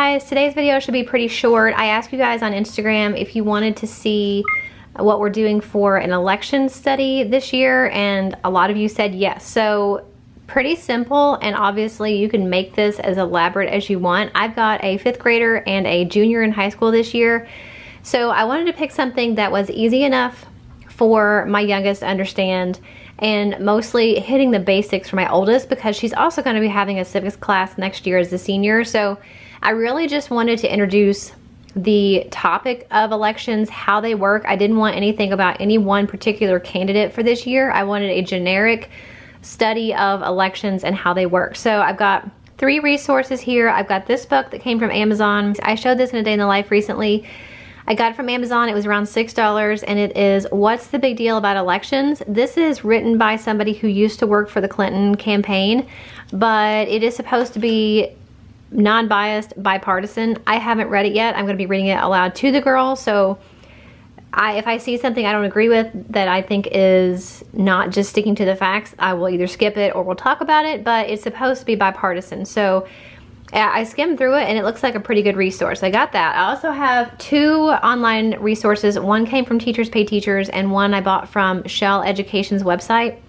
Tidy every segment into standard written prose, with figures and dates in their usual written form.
guys, today's video should be pretty short. I asked you guys on Instagram if you wanted to see what we're doing for an election study this year, and a lot of you said yes. So pretty simple, and obviously you can make this as elaborate as you want. I've got a 5th grader and a junior in high school this year, so I wanted to pick something that was easy enough for my youngest to understand, and mostly hitting the basics for my oldest, because she's also going to be having a civics class next year as a senior. So I really just wanted to introduce the topic of elections, how they work. I didn't want anything about any one particular candidate for this year. I wanted a generic study of elections and how they work. So I've got 3 resources here. I've got this book that came from Amazon. I showed this in a day in the life recently. I got it from Amazon. It was around $6, and it is What's the Big Deal About Elections? This is written by somebody who used to work for the Clinton campaign, but it is supposed to be non-biased, bipartisan. I haven't read it yet. I'm going to be reading it aloud to the girls, so if I see something I don't agree with that I think is not just sticking to the facts, I will either skip it or we'll talk about it, but it's supposed to be bipartisan. So I skimmed through it and it looks like a pretty good resource. I got that. I also have 2 online resources. One came from Teachers Pay Teachers, and one I bought from Shell Education's website.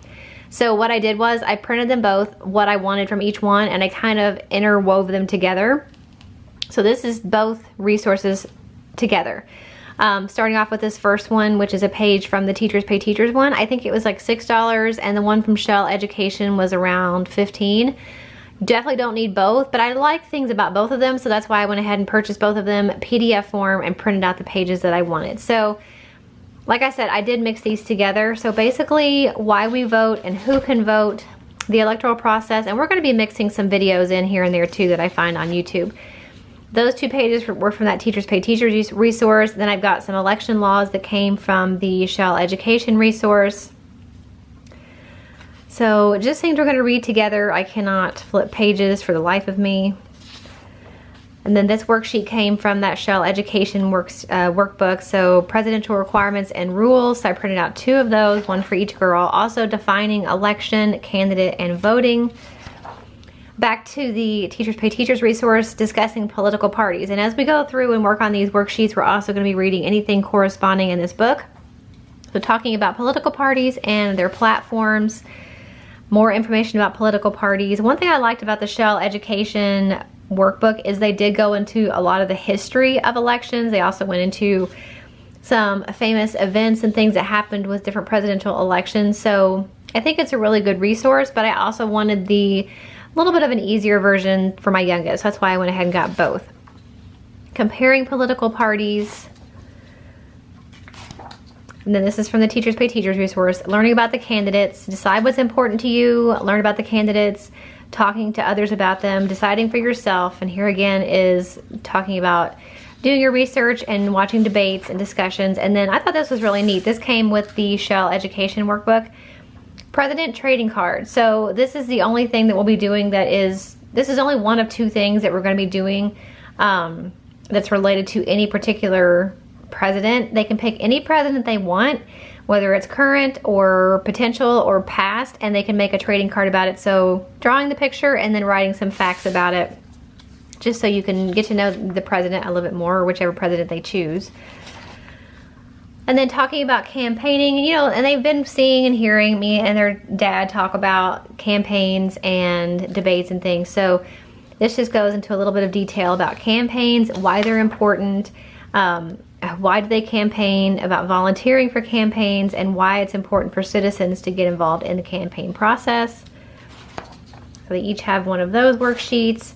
So what I did was I printed them both, what I wanted from each one, and I kind of interwove them together. So this is both resources together. Starting off with this first one, which is a page from the Teachers Pay Teachers one. I think it was like $6, and the one from Shell Education was around $15. Definitely don't need both, but I like things about both of them, so that's why I went ahead and purchased both of them PDF form and printed out the pages that I wanted. So like I said, I did mix these together. So basically why we vote and who can vote, the electoral process, and we're going to be mixing some videos in here and there too that I find on YouTube. Those 2 pages were from that Teachers Pay Teachers resource. Then I've got some election laws that came from the Shell Education resource. So just things we're going to read together. I cannot flip pages for the life of me. And then this worksheet came from that Shell Education workbook. So presidential requirements and rules. So I printed out 2 of those, one for each girl. Also defining election, candidate, and voting. Back to the Teachers Pay Teachers resource, discussing political parties. And as we go through and work on these worksheets, we're also going to be reading anything corresponding in this book. So talking about political parties and their platforms. More information about political parties. One thing I liked about the Shell Education workbook is they did go into a lot of the history of elections. They also went into some famous events and things that happened with different presidential elections. So I think it's a really good resource, but I also wanted the little bit of an easier version for my youngest. That's why I went ahead and got both. Comparing political parties. And then this is from the Teachers Pay Teachers resource. Learning about the candidates. Decide what's important to you. Learn about the candidates. Talking to others about them. Deciding for yourself. And here again is talking about doing your research and watching debates and discussions. And then I thought this was really neat. This came with the Shell Education workbook. President trading card. So this is the only thing that we'll be doing this is only one of 2 things that we're going to be doing that's related to any particular president. They can pick any president they want, whether it's current or potential or past, and they can make a trading card about it. So drawing the picture and then writing some facts about it, just so you can get to know the president a little bit more, or whichever president they choose. And then talking about campaigning, you know, and they've been seeing and hearing me and their dad talk about campaigns and debates and things. So this just goes into a little bit of detail about campaigns, why they're important, why do they campaign, about volunteering for campaigns, and why it's important for citizens to get involved in the campaign process. So they each have one of those worksheets.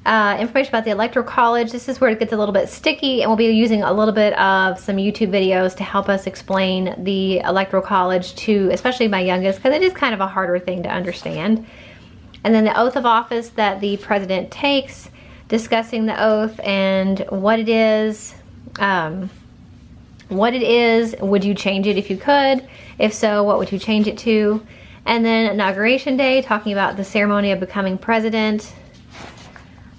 Information about the Electoral College. This is where it gets a little bit sticky, and we'll be using a little bit of some YouTube videos to help us explain the Electoral College to especially my youngest, because it is kind of a harder thing to understand. And then the oath of office that the president takes, discussing the oath and what it is. Would you change it if you could? If so, what would you change it to? And then Inauguration Day, talking about the ceremony of becoming president.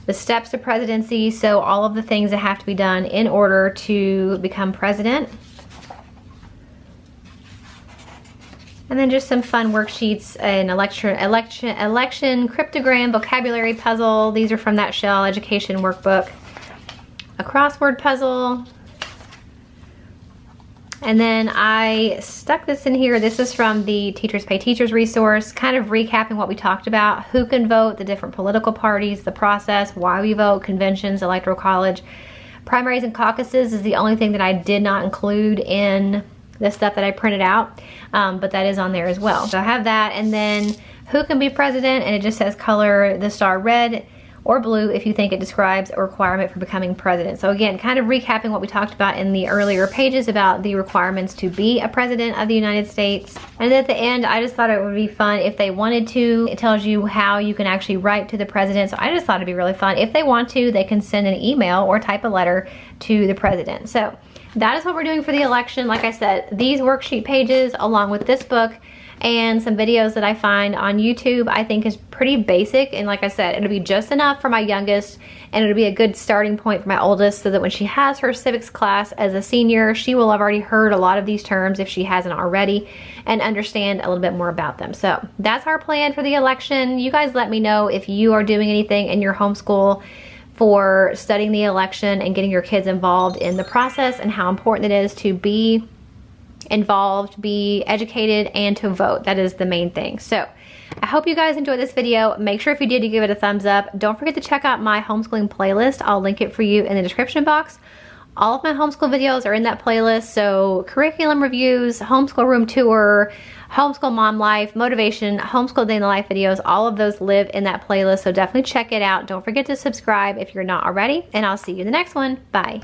The steps to presidency, so all of the things that have to be done in order to become president. And then just some fun worksheets, an election cryptogram vocabulary puzzle. These are from that Shell Education workbook. A crossword puzzle. And then I stuck this in here. This is from the Teachers Pay Teachers resource, kind of recapping what we talked about, who can vote, the different political parties, the process, why we vote, conventions, electoral college. Primaries and caucuses is the only thing that I did not include in the stuff that I printed out, but that is on there as well. So I have that, and then who can be president, and it just says color the star red or blue if you think it describes a requirement for becoming president. So again, kind of recapping what we talked about in the earlier pages about the requirements to be a president of the United States. And at the end, I just thought it would be fun if they wanted to. It tells you how you can actually write to the president. So I just thought it'd be really fun. If they want to, they can send an email or type a letter to the president. So that is what we're doing for the election. Like I said, these worksheet pages along with this book and some videos that I find on YouTube I think is pretty basic, and like I said, it'll be just enough for my youngest and it'll be a good starting point for my oldest, so that when she has her civics class as a senior, she will have already heard a lot of these terms if she hasn't already, and understand a little bit more about them. So that's our plan for the election. You guys let me know if you are doing anything in your homeschool for studying the election and getting your kids involved in the process, and how important it is to be involved, be educated, and to vote. That is the main thing. So I hope you guys enjoyed this video. Make sure if you did, you give it a thumbs up. Don't forget to check out my homeschooling playlist. I'll link it for you in the description box. All of my homeschool videos are in that playlist. So curriculum reviews, homeschool room tour, homeschool mom life, motivation, homeschool day in the life videos, all of those live in that playlist. So definitely check it out. Don't forget to subscribe if you're not already, and I'll see you in the next one. Bye.